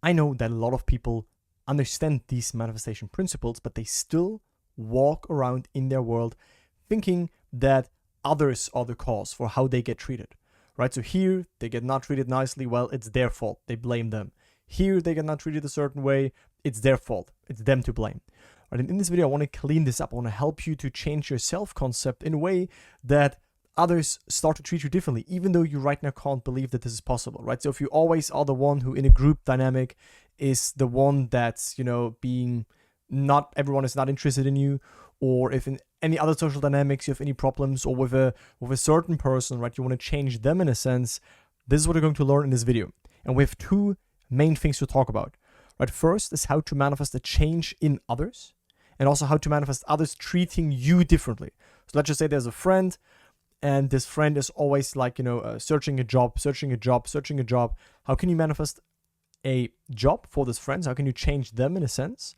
I know that a lot of people understand these manifestation principles, but they still walk around in their world thinking that others are the cause for how they get treated, right? So here they get not treated nicely, well, it's their fault. They blame them. Here they get not treated a certain way, it's their fault. It's them to blame. Right? And in this video, I want to clean this up. I want to help you to change your self-concept in a way that others start to treat you differently, even though you right now can't believe that this is possible, right? So if you always are the one who in a group dynamic is the one that's, being not everyone is not interested in you, or if in any other social dynamics you have any problems, or with a certain person, right, you want to change them in a sense, this is what you're going to learn in this video. And we have two main things to talk about, right? First is how to manifest a change in others, and also how to manifest others treating you differently. So let's just say there's a friend, and this friend is always like, searching a job. How can you manifest a job for this friend? How can you change them in a sense?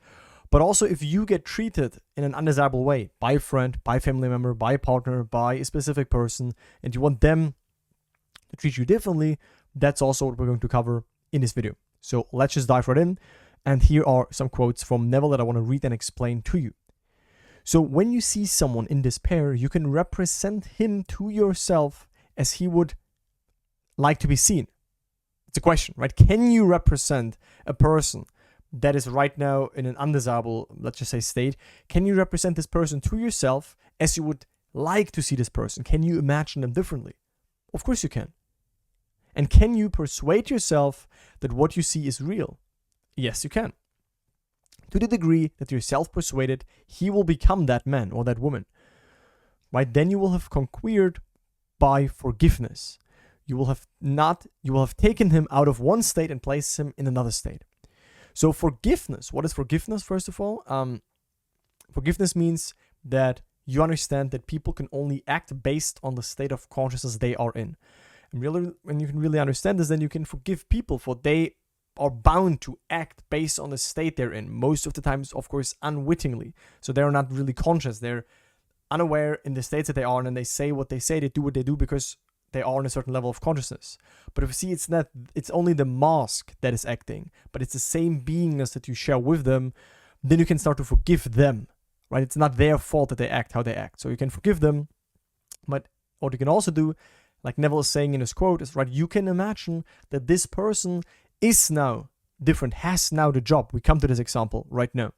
But also, if you get treated in an undesirable way by a friend, by a family member, by a partner, by a specific person, and you want them to treat you differently, that's also what we're going to cover in this video. So let's just dive right in. And here are some quotes from Neville that I want to read and explain to you. So when you see someone in despair, you can represent him to yourself as he would like to be seen. It's a question, right? Can you represent a person that is right now in an undesirable, let's just say, state? Can you represent this person to yourself as you would like to see this person? Can you imagine them differently? Of course you can. And can you persuade yourself that what you see is real? Yes, you can. To the degree that you're self-persuaded, he will become that man or that woman. Right? Then you will have conquered by forgiveness. You will have taken him out of one state and placed him in another state. So forgiveness, what is forgiveness, first of all? Forgiveness means that you understand that people can only act based on the state of consciousness they are in. And really, when you can really understand this, then you can forgive people, for they are bound to act based on the state they're in. Most of the times, of course, unwittingly. So they're not really conscious. They're unaware in the states that they are in, and they say what they say, they do what they do because they are in a certain level of consciousness. But if you see, it's only the mask that is acting, but it's the same beingness that you share with them, then you can start to forgive them, right? It's not their fault that they act how they act. So you can forgive them, but what you can also do, like Neville is saying in his quote, is, right, you can imagine that this person is now different, has now the job. We come to this example right now,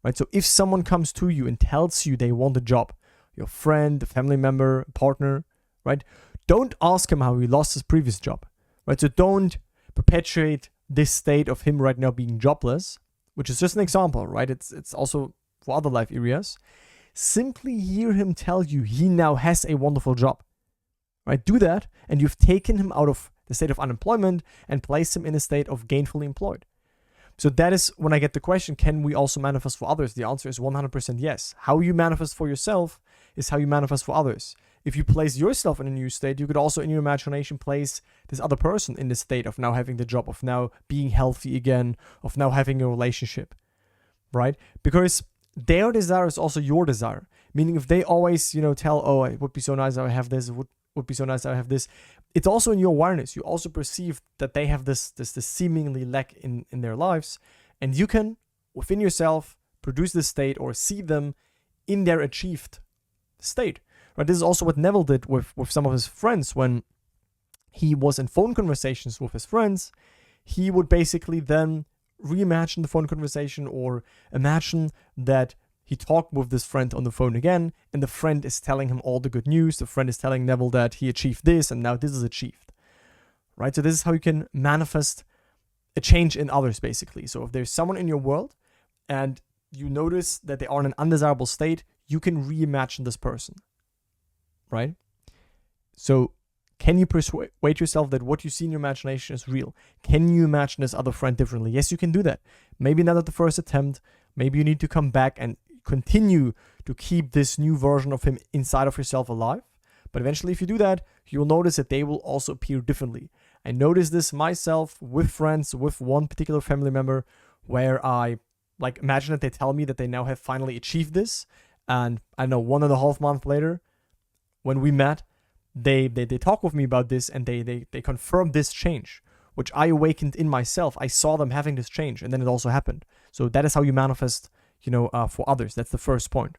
right? So if someone comes to you and tells you they want a job, your friend, a family member, a partner, right? Don't ask him how he lost his previous job, right? So don't perpetuate this state of him right now being jobless, which is just an example, right? It's also for other life areas. Simply hear him tell you he now has a wonderful job, right? Do that, and you've taken him out of the state of unemployment and place him in a state of gainfully employed. So that is when I get the question, can we also manifest for others? The answer is 100% yes. How you manifest for yourself is how you manifest for others. If you place yourself in a new state, you could also in your imagination place this other person in the state of now having the job, of now being healthy again, of now having a relationship, right? Because their desire is also your desire. Meaning if they always, tell, oh, it would be so nice if I have this, it would be so nice if I have this, it's also in your awareness. You also perceive that they have this seemingly lack in their lives, and you can, within yourself, produce this state or see them in their achieved state. Right? This is also what Neville did with some of his friends. When he was in phone conversations with his friends, he would basically then reimagine the phone conversation, or imagine that he talked with this friend on the phone again, and the friend is telling him all the good news. The friend is telling Neville that he achieved this, and now this is achieved, right? So this is how you can manifest a change in others, basically. So if there's someone in your world, and you notice that they are in an undesirable state, you can reimagine this person, right? So can you persuade yourself that what you see in your imagination is real? Can you imagine this other friend differently? Yes, you can do that. Maybe not at the first attempt. Maybe you need to come back and continue to keep this new version of him inside of yourself alive. But eventually, if you do that, you'll notice that they will also appear differently. I noticed this myself with friends, with one particular family member, where I imagine that they tell me that they now have finally achieved this. And I know 1.5 months later, when we met, they talk with me about this, and they confirm this change, which I awakened in myself. I saw them having this change, and then it also happened. So that is how you manifest, for others. That's the first point.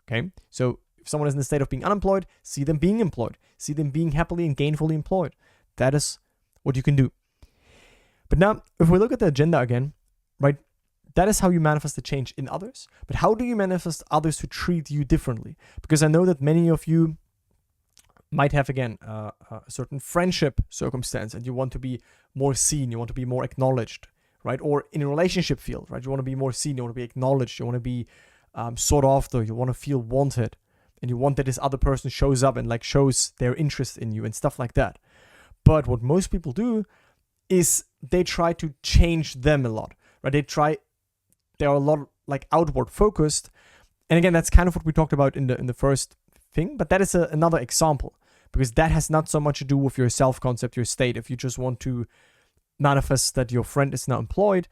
Okay, so if someone is in the state of being unemployed, see them being employed. See them being happily and gainfully employed. That is what you can do. But now, if we look at the agenda again, right, that is how you manifest the change in others. But how do you manifest others to treat you differently? Because I know that many of you might have, again, a certain friendship circumstance, and you want to be more seen, you want to be more acknowledged, right? Or in a relationship field, right? You want to be more seen, you want to be acknowledged, you want to be sought after, you want to feel wanted, and you want that this other person shows up and like shows their interest in you and stuff like that. But what most people do is they try to change them a lot, right? They are a lot like outward focused. And again, that's kind of what we talked about in the first thing, but that is another example, because that has not so much to do with your self-concept, your state. If you just want to manifest that your friend is now employed,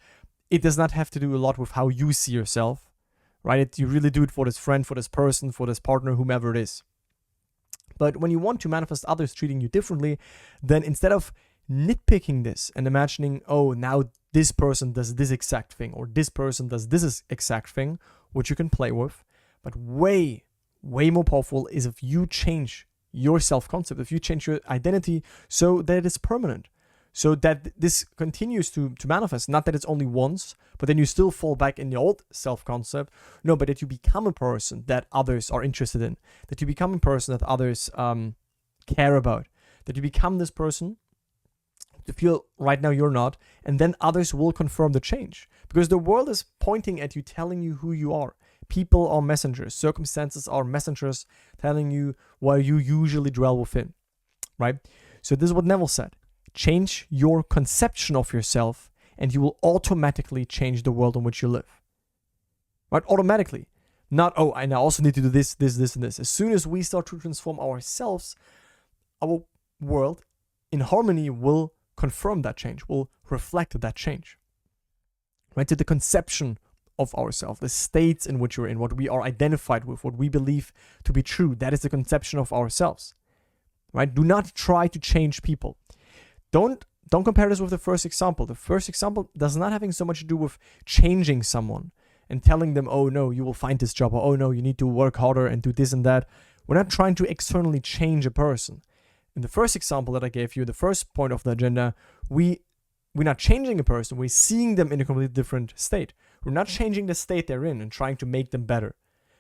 it does not have to do a lot with how you see yourself, right? You really do it for this friend, for this person, for this partner, whomever it is. But when you want to manifest others treating you differently, then instead of nitpicking this and imagining, oh, now this person does this exact thing, or this person does this exact thing, which you can play with, but way more powerful is if you change your self-concept, if you change your identity so that it is permanent, so that this continues to manifest, not that it's only once, but then you still fall back in the old self-concept, no, but that you become a person that others are interested in, that you become a person that others care about, that you become this person to feel right now you're not, and then others will confirm the change, because the world is pointing at you, telling you who you are. People are messengers, circumstances are messengers telling you where you usually dwell within, right? So this is what Neville said: change your conception of yourself and you will automatically change the world in which you live, right? Automatically. Not, oh, I now also need to do this, and this. As soon as we start to transform ourselves, our world in harmony will confirm that change, will reflect that change, right? To the conception of ourselves, the states in which we're in, what we are identified with, what we believe to be true, that is the conception of ourselves, right? Do not try to change people. Don't compare this with the first example. The first example does not having so much to do with changing someone and telling them, oh no, you will find this job, or oh no, you need to work harder and do this and that. We're not trying to externally change a person. In the first example that I gave you, the first point of the agenda, we're not changing a person, we're seeing them in a completely different state. We're not changing the state they're in and trying to make them better.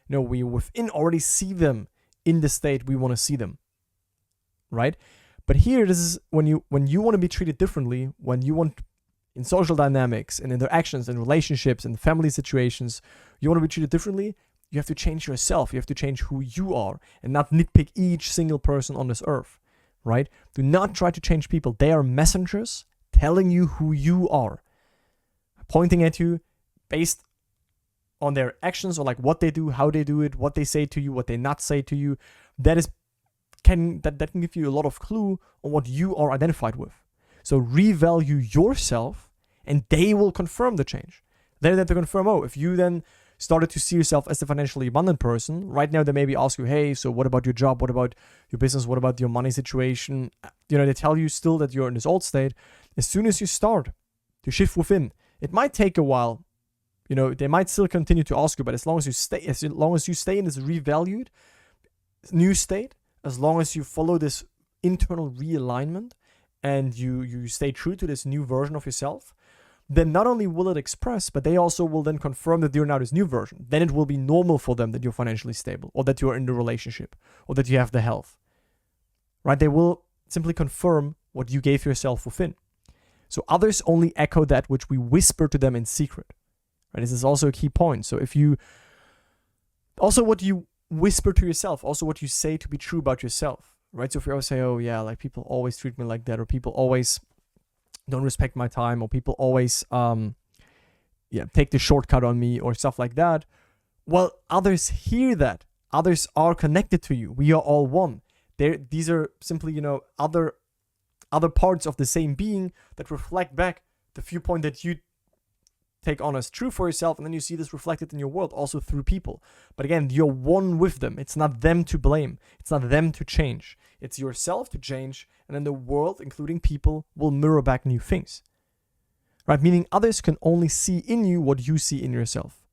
No, we within already see them in the state we want to see them, right? But here, this is when you want to be treated differently, when you want, in social dynamics and interactions and relationships and family situations, you want to be treated differently, you have to change yourself. You have to change who you are and not nitpick each single person on this earth, right? Do not try to change people. They are messengers telling you who you are, pointing at you based on their actions, or like what they do, how they do it, what they say to you, what they not say to you. That can give you a lot of clue on what you are identified with. So revalue yourself and they will confirm the change. They're there to confirm, oh, if you then started to see yourself as a financially abundant person, right now they maybe ask you, hey, so what about your job? What about your business? What about your money situation? They tell you still that you're in this old state. As soon as you start to shift within, it might take a while. They might still continue to ask you, but as long as you stay in this revalued new state, as long as you follow this internal realignment and you stay true to this new version of yourself, then not only will it express, but they also will then confirm that you're now this new version. Then it will be normal for them that you're financially stable, or that you're in the relationship, or that you have the health, right? They will simply confirm what you gave yourself within. So others only echo that which we whisper to them in secret, right? This is also a key point. So what you whisper to yourself, also what you say to be true about yourself, right? So if you always say, oh yeah, like people always treat me like that, or people always don't respect my time, or people always take the shortcut on me, or stuff like that, well, others hear that. Others are connected to you. We are all one. These are simply, other parts of the same being that reflect back the viewpoint that you take on as true for yourself, and then you see this reflected in your world also through people. But again, you're one with them. It's not them to blame. It's not them to change. It's yourself to change, and then the world, including people, will mirror back new things. Right? Meaning others can only see in you what you see in yourself.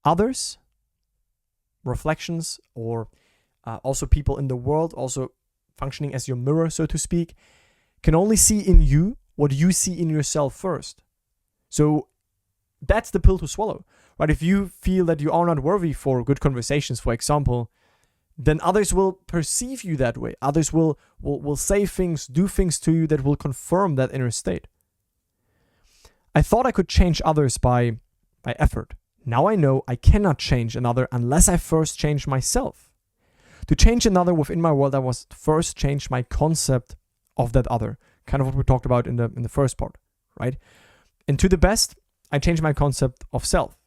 Others, reflections, or also people in the world, also functioning as your mirror, so to speak, can only see in you what you see in yourself first. So that's the pill to swallow, right? If you feel that you are not worthy for good conversations, for example, then others will perceive you that way. Others will say things, do things to you that will confirm that inner state. I thought I could change others by effort. Now I know I cannot change another unless I first change myself. To change another within my world, I must first change my concept of that other. Kind of what we talked about in the first part, right? And to the best, I change my concept of self.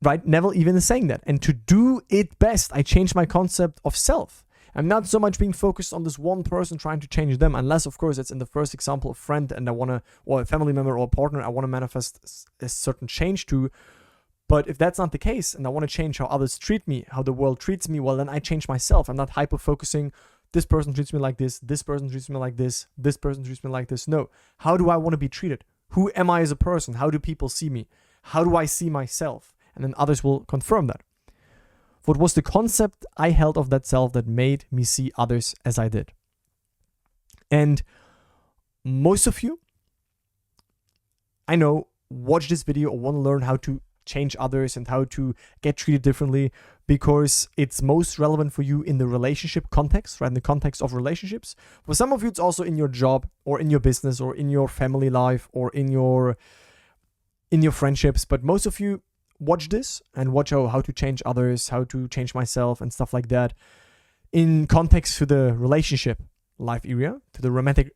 Right? Neville even is saying that. And to do it best, I change my concept of self. I'm not so much being focused on this one person trying to change them, unless, of course, it's in the first example, a friend and I want to, or a family member or a partner, I want to manifest a certain change to. But if that's not the case, and I want to change how others treat me, how the world treats me, well, then I change myself. I'm not hyper-focusing, this person treats me like this person treats me like this person treats me like this. No. How do I want to be treated? Who am I as a person? How do people see me? How do I see myself? And then others will confirm that. What was the concept I held of that self that made me see others as I did? And most of you, I know, watch this video or want to learn how to change others and how to get treated differently because it's most relevant for you in the relationship context, right? In the context of relationships. For some of you, it's also in your job or in your business or in your family life or in your friendships. But most of you watch this and watch how to change others, how to change myself and stuff like that in context to the relationship life area, to the romantic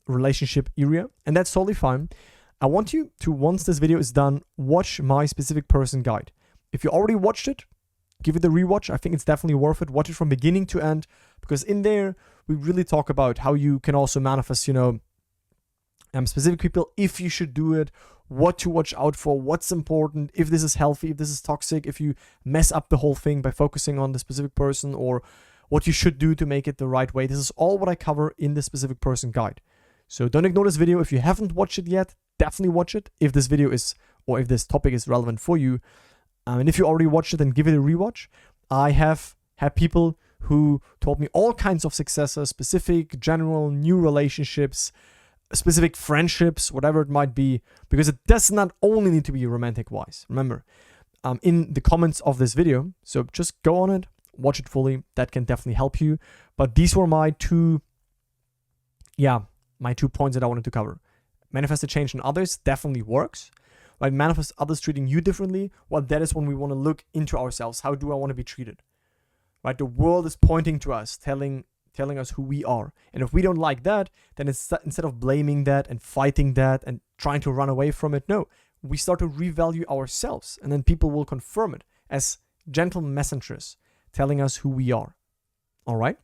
relationship area. And that's totally fine. I want you to, once this video is done, watch my specific person guide. If you already watched it, give it a rewatch. I think it's definitely worth it. Watch it from beginning to end, because in there, we really talk about how you can also manifest, specific people, if you should do it, what to watch out for, what's important, if this is healthy, if this is toxic, if you mess up the whole thing by focusing on the specific person, or what you should do to make it the right way. This is all what I cover in the specific person guide. So don't ignore this video. If you haven't watched it yet, definitely watch it if this video is, or if this topic is relevant for you. And if you already watched it, then give it a rewatch. I have had people who told me all kinds of successes, specific, general, new relationships, specific friendships, whatever it might be, because it does not only need to be romantic wise. Remember, in the comments of this video, so just go on it, watch it fully. That can definitely help you. But these were my two points that I wanted to cover. Manifest a change in others definitely works. Right? Manifest others treating you differently. Well, that is when we want to look into ourselves. How do I want to be treated? Right? The world is pointing to us, telling us who we are. And if we don't like that, then instead of blaming that and fighting that and trying to run away from it, no, we start to revalue ourselves. And then people will confirm it as gentle messengers telling us who we are. All right?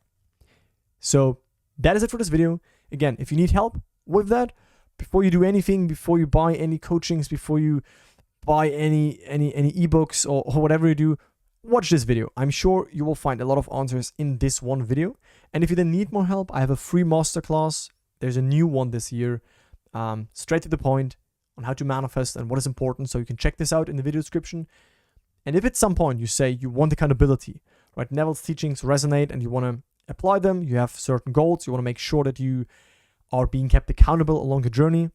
So that is it for this video. Again, if you need help with that, before you do anything, before you buy any coachings, before you buy any ebooks or whatever you do, watch this video. I'm sure you will find a lot of answers in this one video. And if you then need more help, I have a free masterclass. There's a new one this year, straight to the point on how to manifest and what is important. So you can check this out in the video description. And if at some point you say you want accountability, right? Neville's teachings resonate and you want to apply them, you have certain goals, you want to make sure that you are being kept accountable along the journey,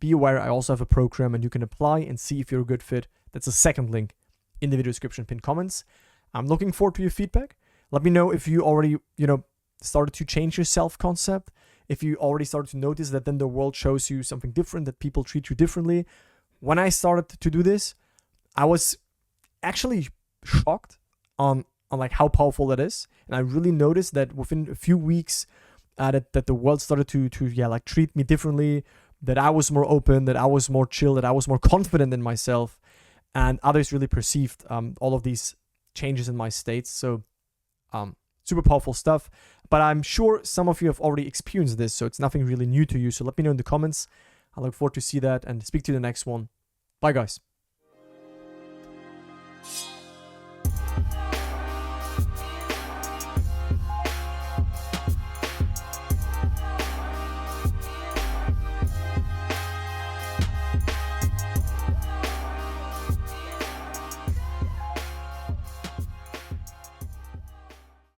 be aware I also have a program and you can apply and see if you're a good fit. That's the second link in the video description, pinned comments. I'm looking forward to your feedback. Let me know if you already, started to change your self-concept, if you already started to notice that then the world shows you something different, that people treat you differently. When I started to do this, I was actually shocked on like how powerful that is. And I really noticed that within a few weeks, that the world started to treat me differently, that I was more open, that I was more chill, that I was more confident in myself, and others really perceived all of these changes in my states. So super powerful stuff. But I'm sure some of you have already experienced this, so it's nothing really new to you. So let me know in the comments. I look forward to see that and speak to you in the next one. Bye, guys.